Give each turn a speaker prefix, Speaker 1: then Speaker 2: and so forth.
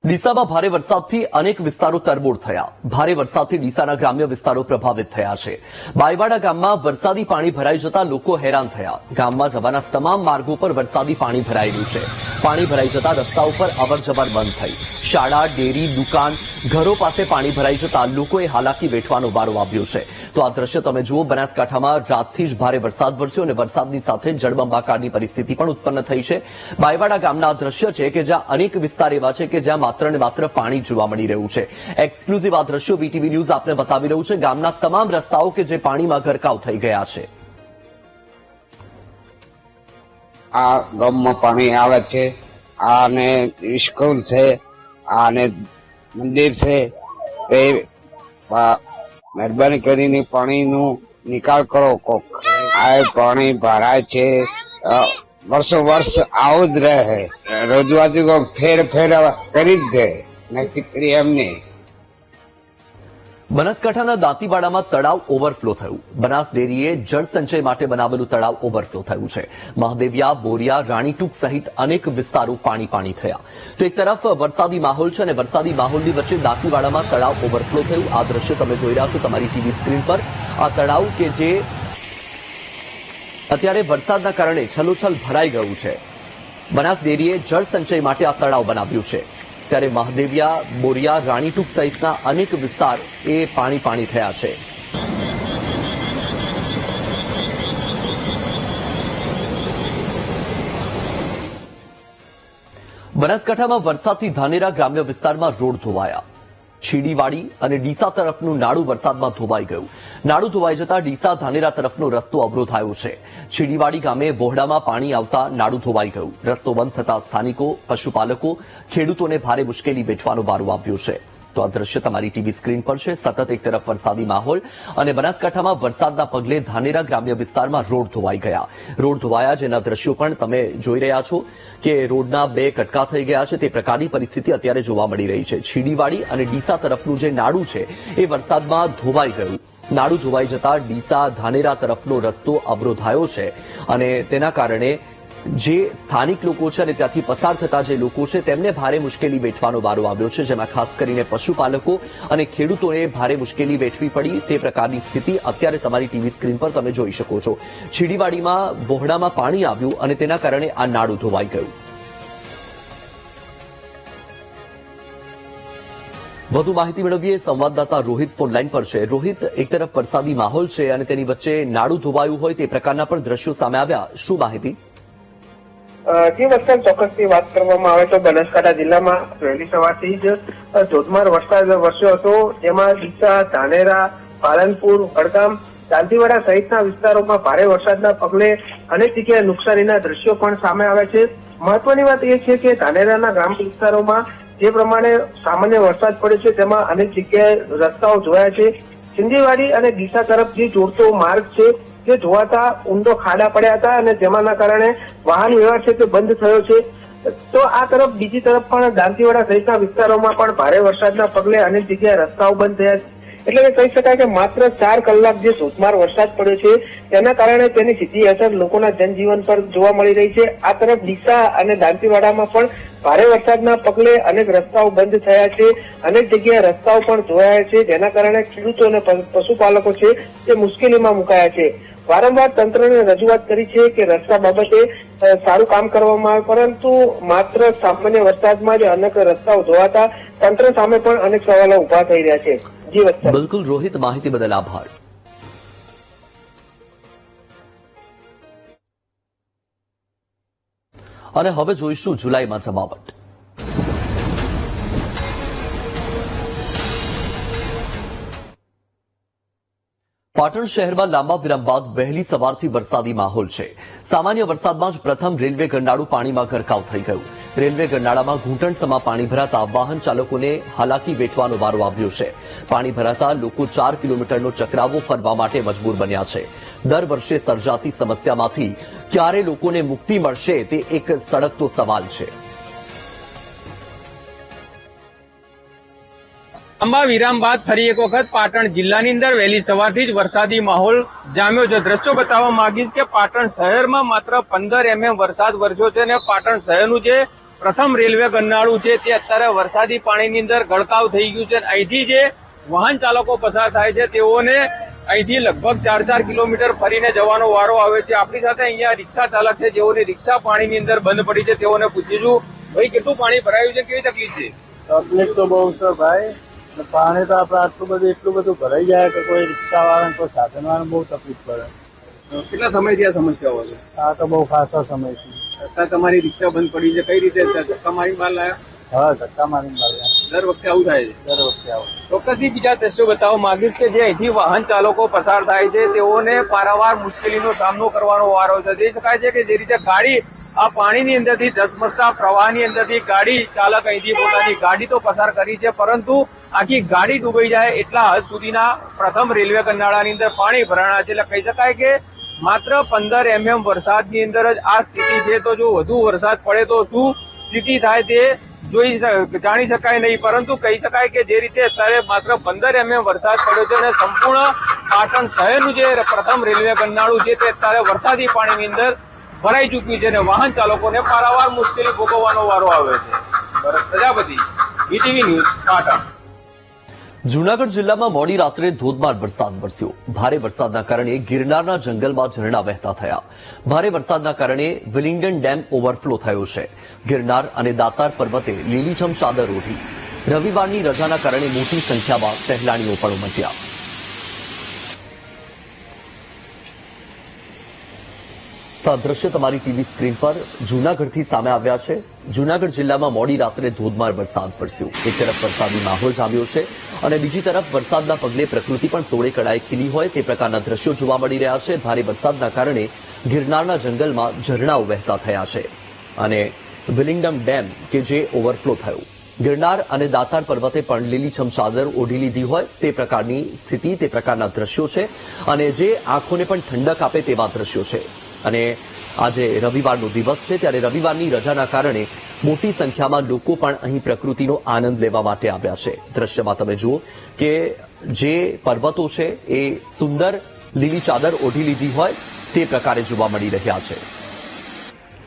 Speaker 1: ડીસામાં ભારે વરસાદથી અનેક વિસ્તારો તરબોળ થયા। ભારે વરસાદથી ડીસાના ગ્રામ્ય વિસ્તારો પ્રભાવિત થયા છે। બાયવાડા ગામમાં વરસાદી પાણી ભરાઈ જતા લોકો હેરાન થયા। ગામમાં જવાના તમામ માર્ગો પર વરસાદી પાણી ભરાયેલું છે। પાણી ભરાઈ જતા રસ્તા ઉપર અવરજવર બંધ થઈ। શાળા, ડેરી, દુકાન, ઘરો પાસે પાણી ભરાઈ જતા લોકોએ હાલાકી વેઠવાનો વારો આવ્યો છે। તો આ દ્રશ્ય તમે જુઓ, બનાસકાંઠામાં રાતથી જ ભારે વરસાદ વરસ્યો અને વરસાદની સાથે જળબંબાકારની પરિસ્થિતિ પણ ઉત્પન્ન થઈ છે। બાયવાડા ગામના આ દ્રશ્ય છે કે જ્યાં અનેક વિસ્તાર એવા છે કે જ્યાં માત્ર ને માત્ર પાણી જોવા મળી રહ્યું છે। એક્સક્લુઝિવ આ દ્રશ્યો વીટીવી ન્યૂઝ આપને બતાવી રહ્યું છે। ગામના તમામ રસ્તાઓ કે જે પાણીમાં ગરકાવ થઈ ગયા છે।
Speaker 2: આ ગામમાં પાણી આવે છે, આને સ્કૂલ છે, આને મંદિર છે, તે મહેરબાની કરીને પાણીનો નિકાલ કરો કોક। આ પાણી ભરાય છે, વર્ષો વર્ષ આવું જ રહે। રોજવાજી ફેર કરી જ દે, નક્કી કરી એમને।
Speaker 1: બનાસકાંઠાના દાંતીવાડામાં તળાવ ઓવરફ્લો થયું। બનાસ ડેરીએ જળ સંચય માટે બનાવેલું તળાવ ઓવરફ્લો થયું છે। મહાદેવિયા, બોરિયા, રાણીટૂક સહિત અનેક વિસ્તારો પાણી પાણી થયા। તો એક તરફ વરસાદી માહોલ છે અને વરસાદી માહોલની વચ્ચે દાંતીવાડામાં તળાવ ઓવરફ્લો થયું। આ દ્રશ્ય તમે જોઈ રહ્યા છો તમારી ટીવી સ્ક્રીન પર। આ તળાવ કે જે અત્યારે વરસાદના કારણે છલોછલ ભરાઈ ગયું છે। બનાસ ડેરીએ જળ સંચય માટે આ તળાવ બનાવ્યું છે, ત્યારે મહાદેવિયા, બોરિયા, રાણીટૂક સહિતના અનેક વિસ્તાર એ પાણી પાણી થયા છે। બનાસકાંઠામાં વરસાદથી ધાનેરા ગ્રામ્ય વિસ્તારમાં રોડ ધોવાયા। છીડીવાડી અને ડીસા તરફનું નાડું વરસાદમાં ધોવાઈ ગયું। નાડું ધોવાઈ જતા ડીસા ધાનેરા તરફનો રસ્તો અવરોધાયો છે। છીડીવાડી ગામે વોહડામાં પાણી આવતા નાડું ધોવાઈ ગયું। રસ્તો બંધ થતા સ્થાનિકો, પશુપાલકો, ખેડૂતોને ભારે મુશ્કેલી વેઠવાનો વારો આવ્યો છે। તો આ દ્રશ્ય તમારી ટીવી સ્ક્રીન પર છે। સતત એક તરફ વરસાદી માહોલ અને બનાસકાંઠામાં વરસાદના પગલે ધાનેરા ગ્રામ્ય વિસ્તારમાં રોડ ધોવાઈ ગયા। રોડ ધોવાયા, જેના દ્રશ્યો પણ તમે જોઈ રહ્યા છો કે રોડના બે કટકા થઈ ગયા છે। તે પ્રકારની પરિસ્થિતિ અત્યારે જોવા મળી રહી છે। છીડીવાડી અને ડીસા તરફનું જે નાડું છે એ વરસાદમાં ધોવાઈ ગયું। નાડું ધોવાઈ જતા ડીસા ધાનેરા તરફનો રસ્તો અવરોધાયો છે અને તેના કારણે જે સ્થાનિક લોકો છે અને ત્યાંથી પસાર થતા જે લોકો છે તેમને ભારે મુશ્કેલી વેઠવાનો વારો આવ્યો છે, જેમાં ખાસ કરીને પશુપાલકો અને ખેડૂતોને ભારે મુશ્કેલી વેઠવી પડી। તે પ્રકારની સ્થિતિ અત્યારે તમારી ટીવી સ્ક્રીન પર તમે જોઈ શકો છો। છીડીવાડીમાં વોહડામાં પાણી આવ્યું અને તેના કારણે આ નાડું ધોવાઈ ગયું। વધુ માહિતી મેળવીએ, સંવાદદાતા રોહિત ફોન લાઈન પર છે। રોહિત, એક તરફ વરસાદી માહોલ છે અને તેની વચ્ચે નાડું ધોવાયું હોય તે પ્રકારના પણ દ્રશ્યો સામે આવ્યા, શું માહિતી?
Speaker 3: જે વરસાદ ચોક્કસથી વાત કરવામાં આવે તો બનાસકાંઠા જિલ્લામાં વહેલી સવારથી જ ધોધમાર વરસાદ વરસ્યો હતો, જેમાં ડીસા, ધાનેરા, પાલનપુર, વડગામ, દાંતીવાડા સહિતના વિસ્તારોમાં ભારે વરસાદના પગલે અનેક જગ્યાએ નુકસાનીના દ્રશ્યો પણ સામે આવે છે। મહત્વની વાત એ છે કે ધાનેરાના ગ્રામ્ય વિસ્તારોમાં જે પ્રમાણે સામાન્ય વરસાદ પડ્યો છે તેમાં અનેક જગ્યાએ રસ્તાઓ ધોવાયા છે। સિંધીવાડી અને ડીસા તરફ જે જોડતો માર્ગ છે જે ધોવાતા ઊંડો ખાડા પડ્યા હતા અને જેમાંના કારણે વાહન વ્યવહાર છે તે બંધ થયો છે। તો આ તરફ બીજી તરફ પણ દાંતીવાડા સહિતના વિસ્તારોમાં પણ ભારે વરસાદના પગલે અનેક જગ્યાએ રસ્તાઓ બંધ થયા છે। એટલે કે કહી શકાય કે માત્ર 4 કલાક જે ધોધમાર વરસાદ પડ્યો છે તેના કારણે તેની સીધી અસર લોકોના જનજીવન પર જોવા મળી રહી છે। આ તરફ ડીસા અને દાંતીવાડામાં પણ ભારે વરસાદના પગલે અનેક રસ્તાઓ બંધ થયા છે, અનેક જગ્યાએ રસ્તાઓ પણ ધોવાયા છે, જેના કારણે ખેડૂતો અને પશુપાલકો છે તે મુશ્કેલીમાં મુકાયા છે। વારંવાર તંત્રને રજૂઆત કરી છે કે રસ્તા બાબતે સારું કામ કરવામાં આવે, પરંતુ માત્ર સામાન્ય વરસાદમાં જ અનેક રસ્તાઓ ધોવાતા તંત્ર સામે પણ અનેક સવાલો ઉભા થઈ રહ્યા છે। જી વત્સલ।
Speaker 1: બિલકુલ રોહિત, માહિતી બદલ આભાર। અને હવે જોઈશું જુલાઈમાં જમાવટ। પાટણ શહેરમાં લાંબા વિરામ બાદ વહેલી સવારથી વરસાદી માહોલ છે। સામાન્ય વરસાદમાં જ પ્રથમ રેલવે ગરનાળું પાણીમાં ગરકાવ થઈ ગયું। રેલવે ગરનાળામાં ઘૂંટણસમા પાણી ભરાતા વાહન ચાલકોને હાલાકી વેઠવાનો વારો આવ્યો છે। પાણી ભરાતા લોકો 4 કિલોમીટરનો ચક્રાવો ફરવા માટે મજબૂર બન્યા છે। દર વર્ષે સર્જાતી સમસ્યામાંથી ક્યારે લોકોને મુક્તિ મળશે તે એક સળગતો સવાલ છે।
Speaker 4: લાંબા વિરામ બાદ ફરી એક વખત પાટણ જિલ્લાની અંદર વહેલી સવારથી જ વરસાદી માહોલ જામ્યો છે। દ્રશ્યો બતાવવા માંગીશ કે પાટણ શહેરમાં માત્ર 15 mm વરસાદ વરસ્યો છે અને પાટણ શહેરનું જે પ્રથમ રેલવે ગરનાળું છે તે અત્યારે વરસાદી પાણીની અંદર ગળકાવ થઈ ગયું છે. અહીંથી જે વાહન ચાલકો પસાર થાય છે તેઓને અહીંથી લગભગ 4-4 કિલોમીટર ફરીને જવાનો વારો આવે છે. આપણી સાથે અહીંયા રિક્ષા ચાલક છે, જેઓની રિક્ષા પાણીની અંદર બંધ પડી છે. તેઓને પૂછીશું, ભાઈ કેટલું પાણી ભરાયું છે, કેવી તકલીફ છે?
Speaker 5: તકલીફ તો બહુ છે ભાઈ. પાણી તો આપણે એટલું બધું ભરાઈ જાય કે કોઈ રિક્ષા વાળાને કોઈ સાધન વાળાને બહુ તકલીફ પડે.
Speaker 4: કેટલા સમયથી આ સમસ્યાઓ છે?
Speaker 5: આ તો બહુ ખાસો સમયથી.
Speaker 4: અત્યારે તમારી રિક્ષા બંધ પડી છે, કઈ રીતે ધક્કા મારી બહાર લાયા?
Speaker 5: હા, ધક્કા મારીને લાવ્યા.
Speaker 4: દર વખતે આવું થાય છે?
Speaker 5: દર વખતે આવું.
Speaker 4: ચોક્કસથી બીજા દ્રશ્યો બતાવવા માંગીશ કે જે અહીંથી વાહન ચાલકો પસાર થાય છે તેઓને પારાવાર મુશ્કેલીનો સામનો કરવાનો વારો છે. જોઈ શકાય છે કે જે રીતે ગાડી આ પાણીની અંદરથી ધસમસતા પ્રવાહની અંદરથી ગાડી ચાલક અહીંથી પોતાની ગાડી તો પસાર કરી છે, પરંતુ આખી ગાડી ડૂબાઈ જાય એટલા હદ સુધીના પ્રથમ રેલવે ગરનાળાની અંદર પાણી ભરાણા છે. એટલે કહી શકાય કે માત્ર 15 mm વરસાદની અંદર જ આ સ્થિતિ છે. તો જો વધુ વરસાદ પડે તો શું સ્થિતિ થાય તે જાણી શકાય નહીં, પરંતુ કહી શકાય કે જે રીતે અત્યારે માત્ર 15 mm વરસાદ પડ્યો છે અને સંપૂર્ણ પાટણ શહેરનું જે પ્રથમ રેલવે ગરનાળું છે તે અત્યારે વરસાદી પાણીની અંદર ભરાઈ ચૂક્યું છે અને વાહન ચાલકોને પારાવાર મુશ્કેલી ભોગવવાનો વારો આવે છે. ભરત પ્રજાપતિ, વીટીવી ન્યૂઝ, પાટણ.
Speaker 1: જૂનાગઢ જિલ્લામાં મોડી રાત્રે ધોધમાર વરસાદ વરસ્યો. ભારે વરસાદના કારણે ગિરનારના જંગલમાં ઝરણા વહેતા થયા. ભારે વરસાદના કારણે વિલિંગડન ડેમ ઓવરફ્લો થયો છે. ગિરનાર અને દાતાર પર્વતે લીલીછમ ચાદર ઓઢી. રવિવારની રજાના કારણે મોટી સંખ્યામાં સહેલાણીઓ પણ ઉમટ્યા. આ દ્રશ્ય તમારી ટીવી સ્ક્રીન પર જૂનાગઢથી સામે આવ્યા છે. જૂનાગઢ જિલ્લામાં મોડી રાત્રે ધોધમાર વરસાદ વરસ્યો. એક તરફ વરસાદી માહોલ જામ્યો છે અને બીજી તરફ વરસાદના પગલે પ્રકૃતિ પણ સોળે કળાએ ખીલી હોય તે પ્રકારના દ્રશ્યો જોવા મળી રહ્યા છે. ભારે વરસાદના કારણે ગિરનારના જંગલમાં ઝરણાઓ વહેતા થયા છે અને વિલિંગડમ ડેમ કે જે ઓવરફ્લો થયો. ગિરનાર અને દાતાર પર્વતે પણ લીલીછમ ચાદર ઓઢી લીધી હોય તે પ્રકારની સ્થિતિ, તે પ્રકારના દ્રશ્યો છે અને જે આંખોને પણ ઠંડક આપે તેવા દ્રશ્યો છે. અને આજે રવિવારનો દિવસ છે ત્યારે રવિવારની રજાના કારણે મોટી સંખ્યામાં લોકો પણ અહીં પ્રકૃતિનો આનંદ લેવા માટે આવ્યા છે. દ્રશ્યમાં તમે જુઓ કે જે પર્વતો છે એ સુંદર લીલી ચાદર ઓઢી લીધી હોય તે પ્રકારે જોવા મળી રહ્યા છે.